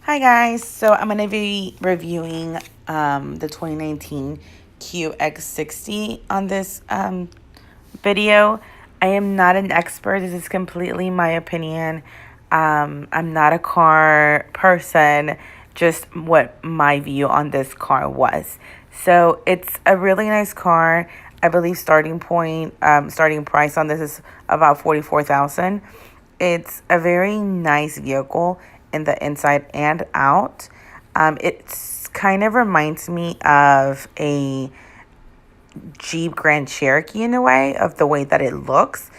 Hi guys, so I'm going to be reviewing the 2019 QX60 on this video. I am not an expert. This is completely my opinion. I'm not a car person, just what my view on this car was. So it's a really nice car. I believe starting price on this is about 44,000. It's a very nice vehicle in the inside and out. It's kind of reminds me of a Jeep Grand Cherokee in a way, of the way that it looks,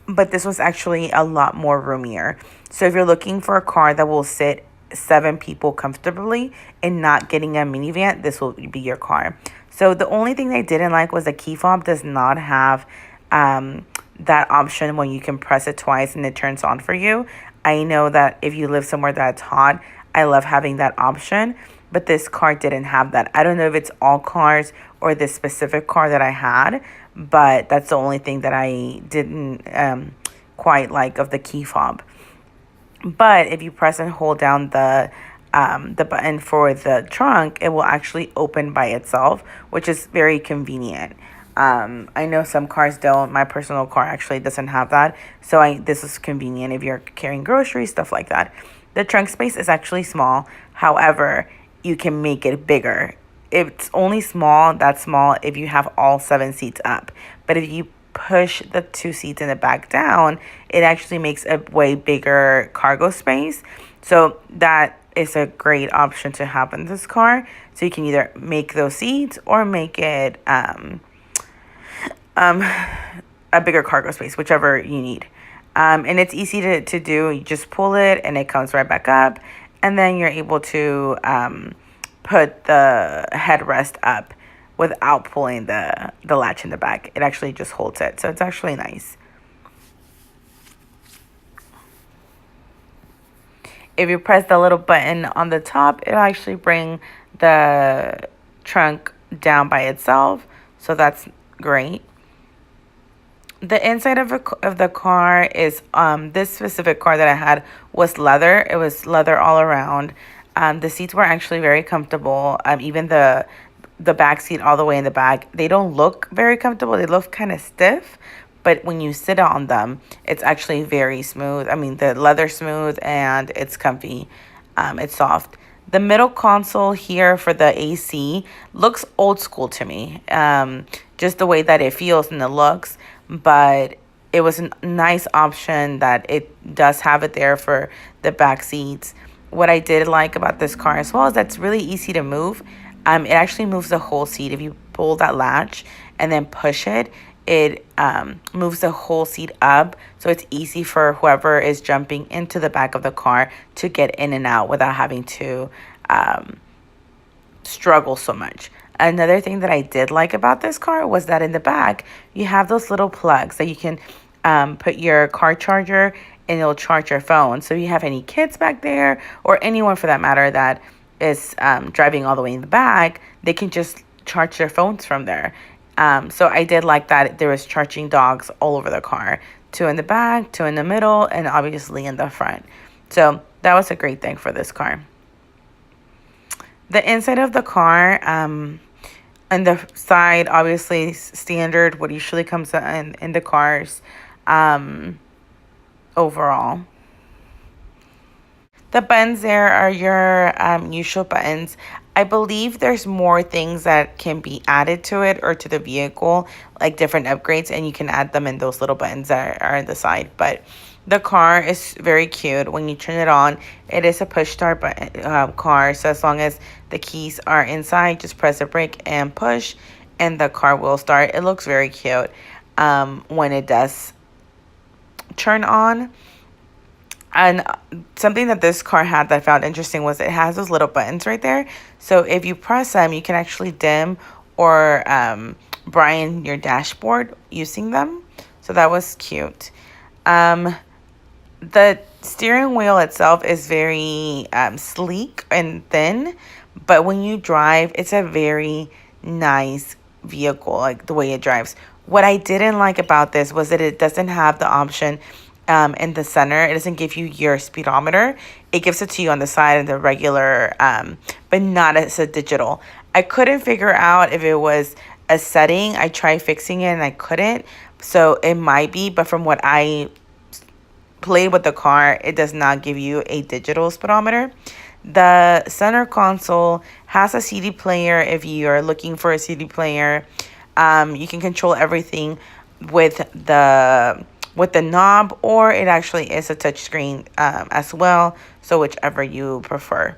but this was actually a lot more roomier. So if you're looking for a car that will sit 7 people comfortably and not getting a minivan, this will be your car. So the only thing I didn't like was the key fob does not have that option when you can press it twice and it turns on for you. I know that if you live somewhere that's hot, I love having that option, but this car didn't have that. I don't know if it's all cars or this specific car that I had, but that's the only thing that I didn't quite like of the key fob. But if you press and hold down the button for the trunk, it will actually open by itself, which is very convenient. I know some cars don't. My personal car actually doesn't have that. So this is convenient if you're carrying groceries, stuff like that. The trunk space is actually small. However, you can make it bigger. It's only that small if you have all 7 seats up. But if you push the 2 seats in the back down, it actually makes a way bigger cargo space. So that is a great option to have in this car. So you can either make those seats or make it a bigger cargo space, whichever you need. And it's easy to do. You just pull it and it comes right back up. And then you're able to put the headrest up without pulling the latch in the back. It actually just holds it. So it's actually nice. If you press the little button on the top, it'll actually bring the trunk down by itself. So that's great. The inside of the car is, this specific car that I had was leather. It was leather all around. The seats were actually very comfortable. Even the back seat all the way in the back, they don't look very comfortable. They look kind of stiff, but when you sit on them, it's actually very smooth. I mean, the leather smooth and it's comfy. It's soft. The middle console here for the AC looks old school to me. Just the way that it feels and it looks, but it was a nice option that it does have it there for the back seats. What I did like about this car as well is that it's really easy to move. It actually moves the whole seat. If you pull that latch and then push it, it moves the whole seat up. So it's easy for whoever is jumping into the back of the car to get in and out without having to struggle so much. Another thing that I did like about this car was that in the back, you have those little plugs that you can put your car charger and it'll charge your phone. So if you have any kids back there or anyone for that matter that is driving all the way in the back, they can just charge their phones from there. So I did like that there was charging docks all over the car. 2 in the back, 2 in the middle, and obviously in the front. So that was a great thing for this car. The inside of the car, on the side, obviously standard, what usually comes in the cars overall. The buttons there are your usual buttons. I believe there's more things that can be added to it or to the vehicle, like different upgrades, and you can add them in those little buttons that are on the side. But the car is very cute. When you turn it on, it is a push start car. So as long as the keys are inside, just press the brake and push, and the car will start. It looks very cute when it does turn on. And something that this car had that I found interesting was it has those little buttons right there. So if you press them, you can actually dim or brighten your dashboard using them. So that was cute. The steering wheel itself is very sleek and thin, but when you drive, it's a very nice vehicle, like the way it drives. What I didn't like about this was that it doesn't have the option in the center. It doesn't give you your speedometer. It gives it to you on the side of the regular, but not as a digital. I couldn't figure out if it was a setting. I tried fixing it and I couldn't. So it might be, but from what I played with the car, it does not give you a digital speedometer. The center console has a CD player if you're looking for a CD player. You can control everything with the knob, or it actually is a touchscreen as well. So whichever you prefer.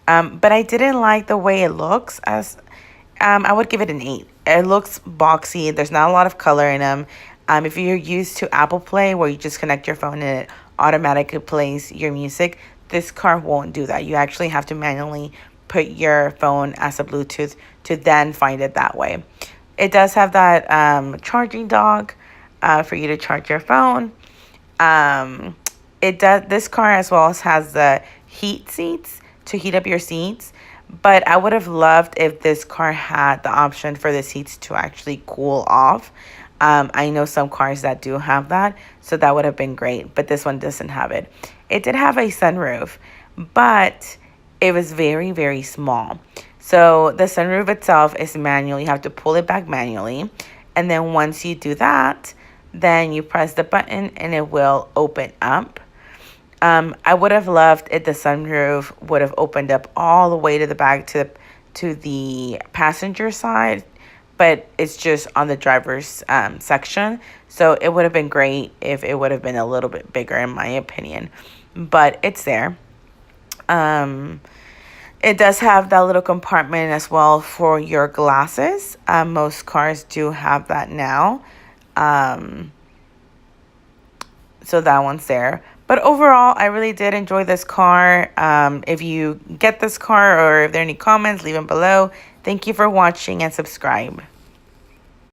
But I didn't like the way it looks. As I would give it an 8. It looks boxy. There's not a lot of color in them. If you're used to Apple Play, where you just connect your phone and it automatically plays your music, this car won't do that. You actually have to manually put your phone as a Bluetooth to then find it that way. It does have that charging dock for you to charge your phone. It does. This car as well has the heat seats to heat up your seats. But I would have loved if this car had the option for the seats to actually cool off. I know some cars that do have that, so that would have been great, but this one doesn't have it. It did have a sunroof, but it was very, very small. So the sunroof itself is manual. You have to pull it back manually. And then once you do that, then you press the button and it will open up. I would have loved if the sunroof would have opened up all the way to the back to the passenger side, but it's just on the driver's section. So it would have been great if it would have been a little bit bigger, in my opinion. But it's there. It does have that little compartment as well for your glasses. Most cars do have that now. So that one's there. But overall, I really did enjoy this car. If you get this car or if there are any comments, leave them below. Thank you for watching and subscribe.